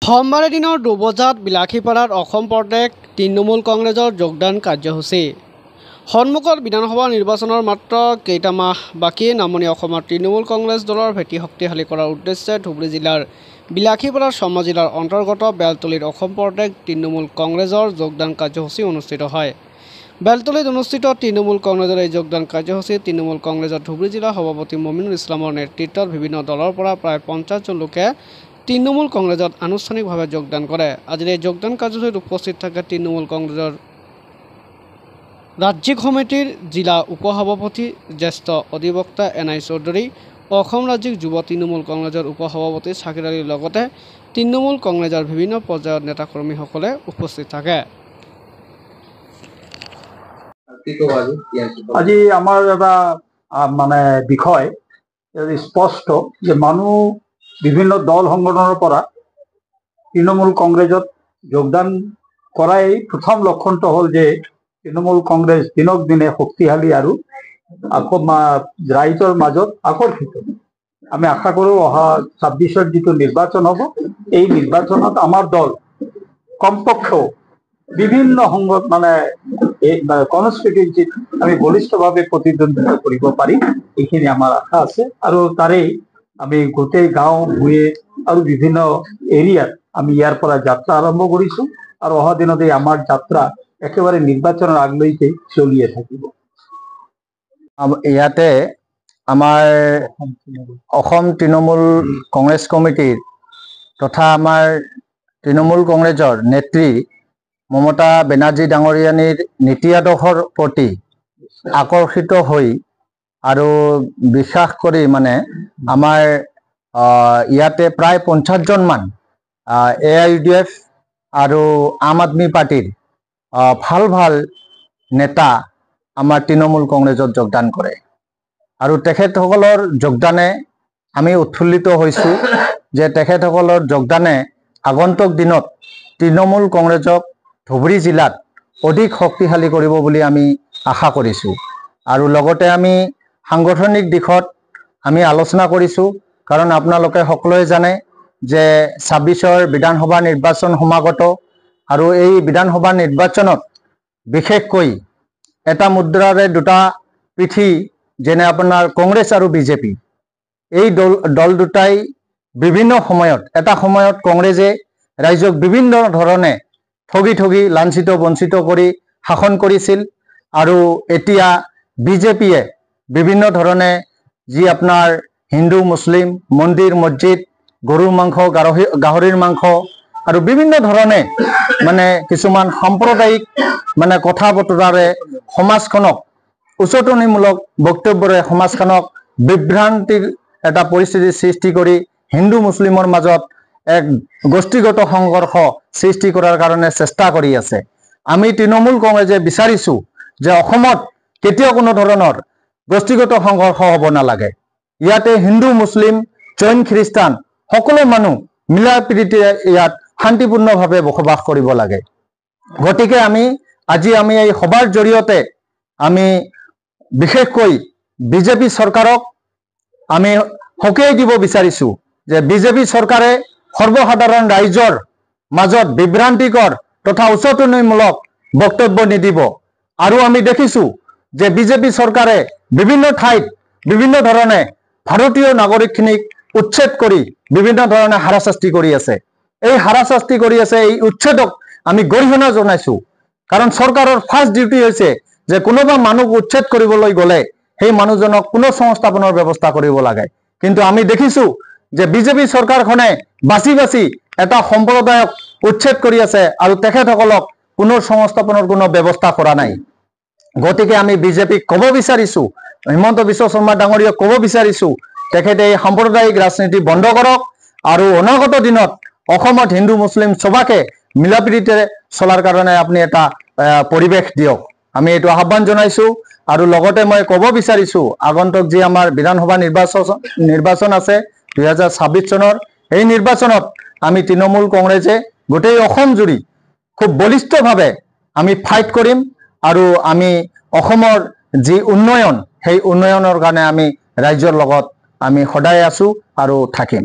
সোমবাৰে দিনৰ 2 বজাত বিলাসীপাৰাত অসম প্ৰদেশ তৃণমূল কংগ্ৰেছৰ যোগদান কাৰ্যসূচী। সন্মুখত বিধানসভা নিৰ্বাচনৰ মাত্ৰ কেইটামাহ বাকী নামনি অসমৰ তৃণমূল কংগ্ৰেছ দলৰ ভেটি শক্তিশালী কৰাৰ উদ্দেশ্যে ধুবুৰী জিলাৰ বিলাসীপাৰা চমা জিলাৰ অন্তৰ্গত বেলতলীত অসম প্ৰদেশ তৃণমূল কংগ্ৰেছৰ যোগদান কাৰ্যসূচী অনুষ্ঠিত হয়। বেলতলীত অনুষ্ঠিত তৃণমূল কংগ্ৰেছৰ এই যোগদান কাৰ্যসূচীত তৃণমূল কংগ্ৰেছৰ ধুবুৰী জিলা সভাপতি মমিনুল ইছলামৰ নেতৃত্বত বিভিন্ন দলৰ পৰা প্ৰায় 50 জন লোকে তৃণমূল কংগ্ৰেছত আনুষ্ঠানিকভাৱে যোগদান কৰে। আজিৰ এই যোগদান কাৰ্যসূচীত উপস্থিত থাকে তৃণমূল কংগ্ৰেছৰ ৰাজ্যিক সমিতিৰ জিলা উপসভাপতি জ্যেষ্ঠ অধিবক্তা এনাই চৌধুৰী, অসম ৰাজ্যিক যুৱ তৃণমূল কংগ্ৰেছৰ উপসভাপতি শাকিৰ আলীৰ লগতে তৃণমূল কংগ্ৰেছৰ বিভিন্ন পৰ্যায়ৰ নেতাকৰ্মীসকলে উপস্থিত থাকে। আজি আমাৰ এটা মানে বিষয় স্পষ্ট যে মানুহ বিভিন্ন দল সংগঠনৰ পৰা তৃণমূল কংগ্ৰেছত যোগদান কৰাই প্ৰথম লক্ষণটো হ'ল যে তৃণমূল কংগ্ৰেছ দিনক দিনে শক্তিশালী আৰু ৰাইজৰ মাজত আকৰ্ষিত। আমি আশা কৰোঁ অহা 26ৰ যিটো নিৰ্বাচন হ'ব, এই নিৰ্বাচনত আমাৰ দল কমপক্ষেও বিভিন্ন সংগত মানে কনষ্টিটুৱেঞ্চিত আমি বলিষ্ঠভাৱে প্ৰতিদ্বন্দ্বিতা কৰিব পাৰিম, এইখিনি আমাৰ আশা আছে। আৰু তাৰেই আমি গোটেই গাঁও ভূঞে আৰু বিভিন্ন এৰিয়াত আমি ইয়াৰ পৰা যাত্ৰা আৰম্ভ কৰিছোঁ আৰু অহা দিনতে আমাৰ যাত্ৰা একেবাৰে নিৰ্বাচনৰ আগলৈকে চলিয়ে থাকিব। ইয়াতে আমাৰ অসম তৃণমূল কংগ্ৰেছ কমিটিৰ তথা আমাৰ তৃণমূল কংগ্ৰেছৰ নেত্ৰী মমতা বেনাৰ্জী ডাঙৰীয়ানীৰ নীতি আদৰ্শৰ প্ৰতি আকৰ্ষিত হৈ আৰু বিশ্বাস কৰি মানে আমাৰ ইয়াতে প্ৰায় 50 জনমান AIUDF আৰু আম আদমি পাৰ্টিৰ ভাল নেতা আমাৰ তৃণমূল কংগ্ৰেছত যোগদান কৰে আৰু তেখেতসকলৰ যোগদানে আমি উৎফুল্লিত হৈছোঁ যে তেখেতসকলৰ যোগদানে আগন্তুক দিনত তৃণমূল কংগ্ৰেছক ধুবুৰী জিলাত অধিক শক্তিশালী কৰিব বুলি আমি আশা কৰিছোঁ। আৰু লগতে আমি সাংগঠনিক দিশত আমি আলোচনা কৰিছোঁ, কাৰণ আপোনালোকে সকলোৱে জানে যে 26ৰ বিধানসভা নিৰ্বাচন সমাগত আৰু এই বিধানসভা নিৰ্বাচনত বিশেষকৈ এটা মুদ্ৰাৰে দুটা পিঠি, যেনে আপোনাৰ কংগ্ৰেছ আৰু বিজেপি, এই দল দুটাই বিভিন্ন সময়ত এটা সময়ত কংগ্ৰেছে ৰাইজক বিভিন্ন ধৰণে ঠগি লাঞ্ছিত বঞ্চিত কৰি শাসন কৰিছিল আৰু এতিয়া বিজেপিয়ে বিভিন্ন ধৰণে যি আপোনাৰ হিন্দু মুছলিম মন্দিৰ মছজিদ, গৰুৰ মাংস গাহৰিৰ মাংস আৰু বিভিন্ন ধৰণে মানে কিছুমান সাম্প্ৰদায়িক মানে কথা বতৰাৰে সমাজখনক উচতনিমূলক বক্তব্যৰে সমাজখনক বিভ্ৰান্তিৰ এটা পৰিস্থিতি সৃষ্টি কৰি হিন্দু মুছলিমৰ মাজত এক গোষ্ঠীগত সংঘৰ্ষ সৃষ্টি কৰাৰ কাৰণে চেষ্টা কৰি আছে। আমি তৃণমূল কংগ্ৰেছে বিচাৰিছোঁ যে অসমত কেতিয়াও কোনো ধৰণৰ গোষ্ঠীগত সংঘৰ্ষ হ'ব নালাগে। ইয়াতে হিন্দু মুছলিম জৈন খ্ৰীষ্টান সকলো মানুহ মিলা প্ৰীতিৰে ইয়াত শান্তিপূৰ্ণভাৱে বসবাস কৰিব লাগে। গতিকে আজি আমি এই সভাৰ জৰিয়তে আমি বিশেষকৈ বিজেপি চৰকাৰক আমি সকীয়াই দিব বিচাৰিছোঁ যে বিজেপি চৰকাৰে সৰ্বসাধাৰণ ৰাইজৰ মাজত বিভ্ৰান্তিকৰ তথা উচতনিমূলক বক্তব্য নিদিব। আৰু আমি দেখিছোঁ যে বিজেপি চৰকাৰে বিভিন্ন ঠাইত বিভিন্ন ধৰণে ভাৰতীয় নাগৰিকখিনিক উচ্ছেদ কৰি বিভিন্ন ধৰণে হাৰাশাস্তি কৰি আছে। এই হাৰাশাস্তি কৰি আছে, এই উচ্ছেদক আমি গৰিহণা জনাইছোঁ, কাৰণ চৰকাৰৰ ফাৰ্ষ্ট ডিউটি হৈছে যে কোনোবা মানুহ উচ্ছেদ কৰিবলৈ গ'লে সেই মানুহজনক পুনৰ সংস্থাপনৰ ব্যৱস্থা কৰিব লাগে। কিন্তু আমি দেখিছোঁ যে বিজেপি চৰকাৰখনে বাছি এটা সম্প্ৰদায়ক উচ্ছেদ কৰি আছে আৰু তেখেতসকলক পুনৰ সংস্থাপনৰ কোনো ব্যৱস্থা কৰা নাই। গতিকে আমি বিজেপিক ক'ব বিচাৰিছোঁ, হিমন্ত বিশ্ব শৰ্মা ডাঙৰীয়াক ক'ব বিচাৰিছোঁ, তেখেতে এই সাম্প্ৰদায়িক ৰাজনীতি বন্ধ কৰক আৰু অনাগত দিনত অসমত হিন্দু মুছলিম সবাকে মিলা প্ৰীতিৰে চলাৰ কাৰণে আপুনি এটা পৰিৱেশ দিয়ক, আমি এইটো আহ্বান জনাইছোঁ। আৰু লগতে মই ক'ব বিচাৰিছোঁ আগন্তুক যি আমাৰ বিধানসভা নিৰ্বাচন আছে 2026 চনৰ, এই নিৰ্বাচনত আমি তৃণমূল কংগ্ৰেছে গোটেই অসম জুৰি খুব বলিষ্ঠভাৱে আমি ফাইট কৰিম আৰু আমি অসমৰ যি উন্নয়ন সেই উন্নয়নৰ কাৰণে আমি ৰাইজৰ লগত আমি সদায় আছোঁ আৰু থাকিম।